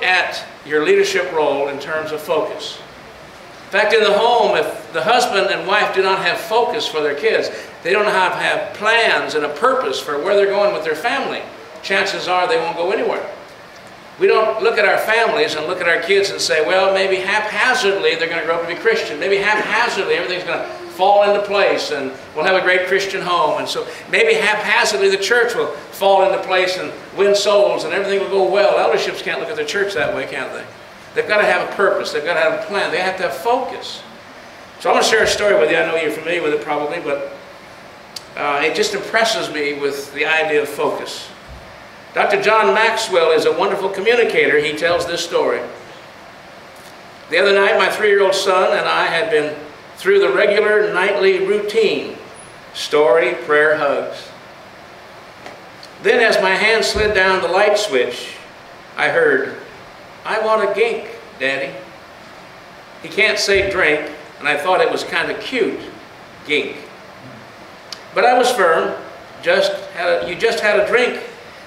look at your leadership role in terms of focus. In fact, in the home, if the husband and wife do not have focus for their kids, they don't have plans and a purpose for where they're going with their family, chances are they won't go anywhere. We don't look at our families and look at our kids and say, well, maybe haphazardly they're going to grow up to be Christian. Maybe haphazardly everything's going to fall into place and we'll have a great Christian home. And so maybe haphazardly the church will fall into place and win souls and everything will go well. Elderships can't look at the church that way, can't they? They've got to have a purpose. They've got to have a plan. They have to have focus. So I'm going to share a story with you. I know you're familiar with it probably, but it just impresses me with the idea of focus. Dr. John Maxwell is a wonderful communicator. He tells this story. The other night, my 3-year-old son and I had been through the regular nightly routine: story, prayer, hugs. Then as my hand slid down the light switch, I heard, "I want a gink, Daddy." He can't say drink, and I thought it was kind of cute, gink. But I was firm. You just had a drink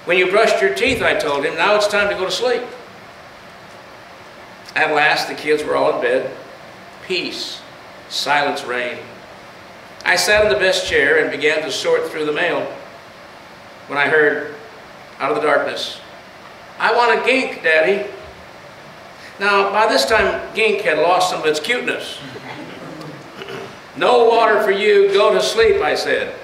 when you brushed your teeth, I told him. Now it's time to go to sleep. At last, the kids were all in bed. Peace. Silence reigned. I sat in the best chair and began to sort through the mail when I heard, out of the darkness, "I want a gink, Daddy." Now, by this time, gink had lost some of its cuteness. "No water for you, go to sleep," I said.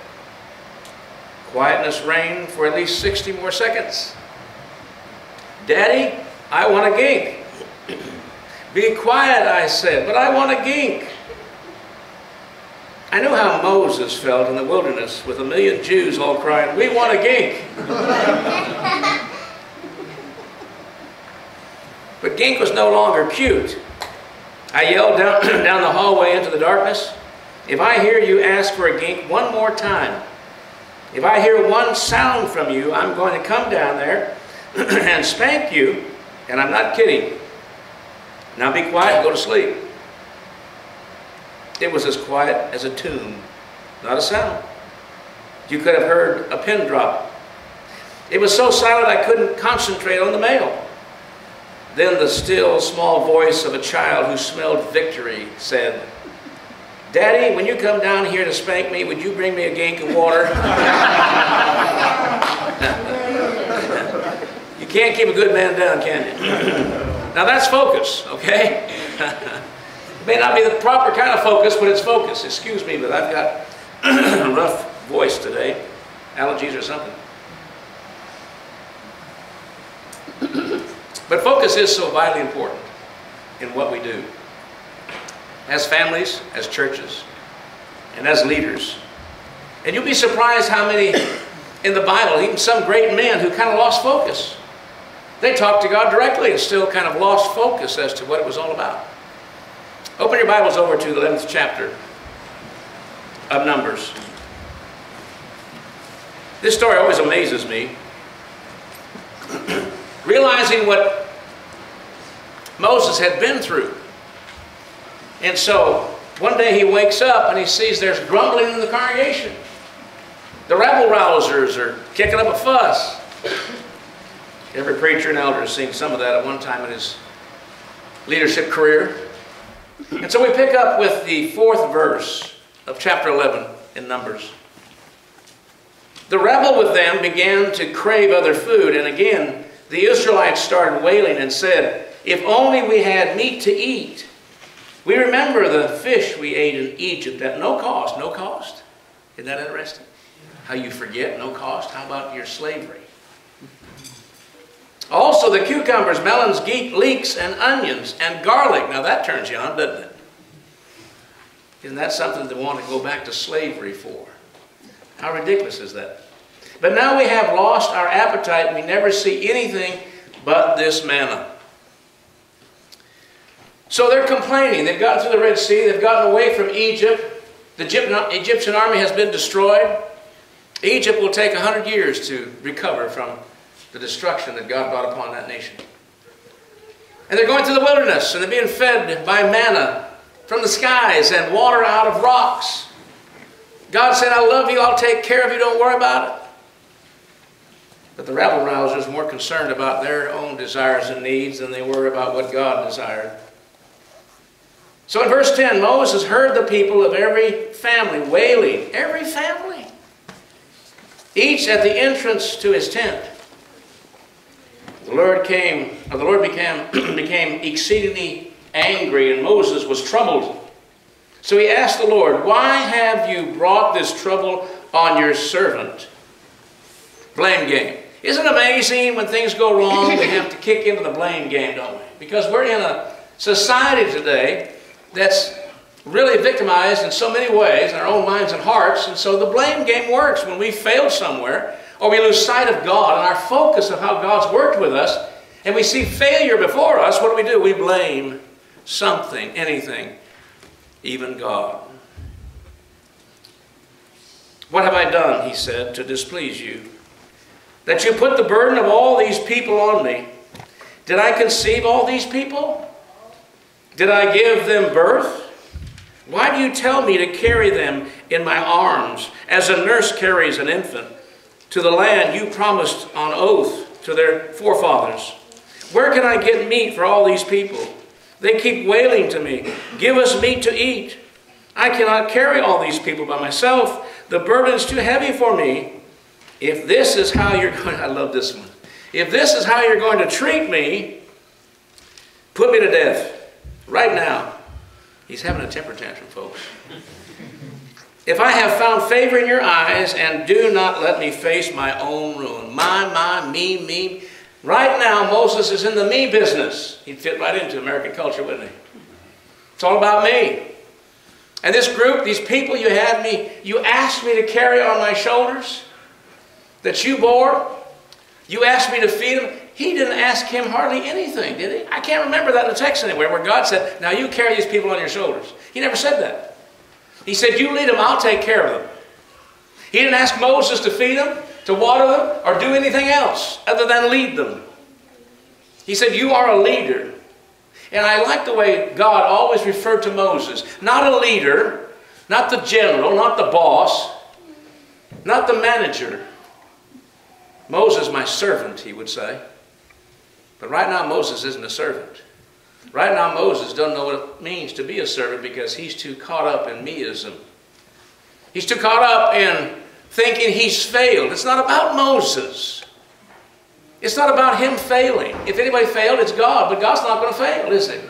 Quietness reigned for at least 60 more seconds. "Daddy, I want a gink." "Be quiet," I said, "but I want a gink." I knew how Moses felt in the wilderness with 1,000,000 Jews all crying, "We want a gink." But gink was no longer cute. I yelled down the hallway into the darkness, "If I hear you ask for a gink one more time, if I hear one sound from you, I'm going to come down there and spank you, and I'm not kidding. Now be quiet and go to sleep." It was as quiet as a tomb, not a sound. You could have heard a pin drop. It was so silent I couldn't concentrate on the mail. Then the still, small voice of a child who smelled victory said, "Daddy, when you come down here to spank me, would you bring me a gink of water?" You can't keep a good man down, can you? Now that's focus, okay? It may not be the proper kind of focus, but it's focus. Excuse me, but I've got a rough voice today. Allergies or something. But focus is so vitally important in what we do. As families, as churches, and as leaders. And you'll be surprised how many in the Bible, even some great men who kind of lost focus. They talked to God directly and still kind of lost focus as to what it was all about. Open your Bibles over to the 11th chapter of Numbers. This story always amazes me. Realizing what Moses had been through. And so, one day he wakes up and he sees there's grumbling in the congregation. The rabble-rousers are kicking up a fuss. Every preacher and elder has seen some of that at one time in his leadership career. And so we pick up with the 4th verse of chapter 11 in Numbers. The rebel with them began to crave other food, and again the Israelites started wailing and said, "If only we had meat to eat. We remember the fish we ate in Egypt at no cost." No cost? Isn't that interesting? How you forget no cost? How about your slavery? "Also the cucumbers, melons, leeks, and onions, and garlic." Now that turns you on, doesn't it? Isn't that something to want to go back to slavery for? How ridiculous is that? "But now we have lost our appetite, and we never see anything but this manna." So they're complaining. They've gotten through the Red Sea. They've gotten away from Egypt. The Egyptian army has been destroyed. Egypt will take 100 years to recover from the destruction that God brought upon that nation. And they're going through the wilderness, and they're being fed by manna from the skies and water out of rocks. God said, "I love you. I'll take care of you. Don't worry about it." But the rabble-rousers were more concerned about their own desires and needs than they were about what God desired. So in verse 10, Moses heard the people of every family wailing, every family, each at the entrance to his tent. The Lord became exceedingly angry, and Moses was troubled. So he asked the Lord, "Why have you brought this trouble on your servant?" Blame game. Isn't it amazing when things go wrong, we have to kick into the blame game, don't we? Because we're in a society today that's really victimized in so many ways in our own minds and hearts, and so the blame game works. When we fail somewhere, or we lose sight of God and our focus of how God's worked with us, and we see failure before us, what do? We blame something, anything, even God. "What have I done," he said, "to displease you, that you put the burden of all these people on me? Did I conceive all these people? Did I give them birth? Why do you tell me to carry them in my arms, as a nurse carries an infant, to the land you promised on oath to their forefathers? Where can I get meat for all these people? They keep wailing to me, 'Give us meat to eat.' I cannot carry all these people by myself. The burden is too heavy for me. If this is how you're going," I love this one. "If this is how you're going to treat me, put me to death right now." He's having a temper tantrum, folks. "If I have found favor in your eyes, and do not let me face my own ruin." My, me. Right now, Moses is in the me business. He'd fit right into American culture, wouldn't he? It's all about me. And this group, these people you asked me to carry on my shoulders, that you bore, you asked me to feed them. He didn't ask him hardly anything, did he? I can't remember that in the text anywhere where God said, "Now you carry these people on your shoulders." He never said that. He said, "You lead them, I'll take care of them." He didn't ask Moses to feed them, to water them, or do anything else other than lead them. He said, "You are a leader." And I like the way God always referred to Moses. Not a leader, not the general, not the boss, not the manager. "Moses, my servant," he would say. But right now Moses isn't a servant. Right now Moses doesn't know what it means to be a servant because he's too caught up in meism. He's too caught up in thinking he's failed. It's not about Moses. It's not about him failing. If anybody failed, it's God. But God's not going to fail, is he?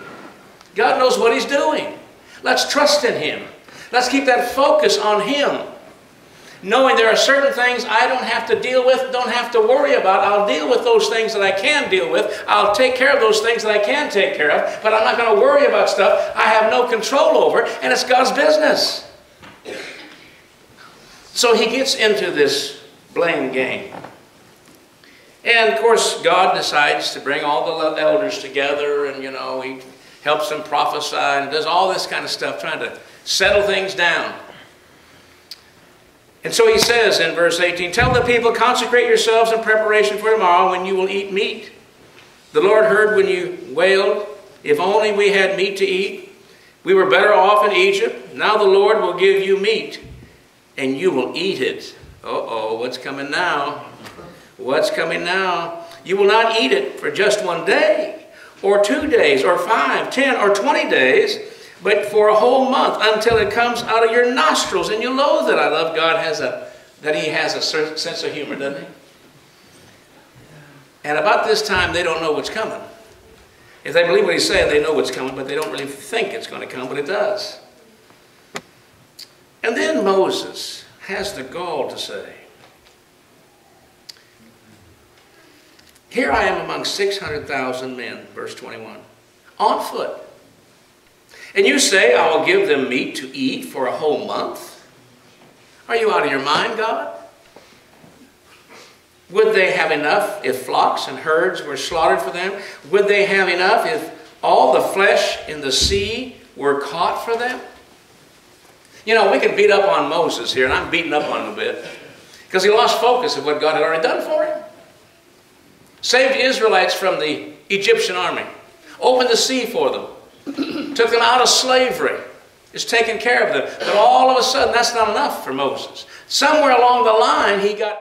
God knows what he's doing. Let's trust in him. Let's keep that focus on him. Knowing there are certain things I don't have to deal with, don't have to worry about. I'll deal with those things that I can deal with. I'll take care of those things that I can take care of. But I'm not going to worry about stuff I have no control over, and it's God's business. So he gets into this blame game. And of course, God decides to bring all the elders together, and he helps them prophesy and does all this kind of stuff, trying to settle things down. And so he says in verse 18, "Tell the people, consecrate yourselves in preparation for tomorrow when you will eat meat. The Lord heard when you wailed, 'If only we had meat to eat. We were better off in Egypt. Now the Lord will give you meat, and you will eat it.'" Uh-oh, what's coming now? What's coming now? "You will not eat it for just 1 day, or 2 days, or 5, 10, or 20 days, but for a whole month, until it comes out of your nostrils, and you loathe it." I love God that he has a certain sense of humor, doesn't he? And about this time, they don't know what's coming. If they believe what he's saying, they know what's coming, but they don't really think it's going to come, but it does. And then Moses has the gall to say, "Here I am among 600,000 men," verse 21, "on foot. And you say, I will give them meat to eat for a whole month? Are you out of your mind, God? Would they have enough if flocks and herds were slaughtered for them? Would they have enough if all the flesh in the sea were caught for them?" We can beat up on Moses here, and I'm beating up on him a bit, because he lost focus of what God had already done for him. Saved the Israelites from the Egyptian army, opened the sea for them, took them out of slavery, is taking care of them. But all of a sudden, that's not enough for Moses. Somewhere along the line, he got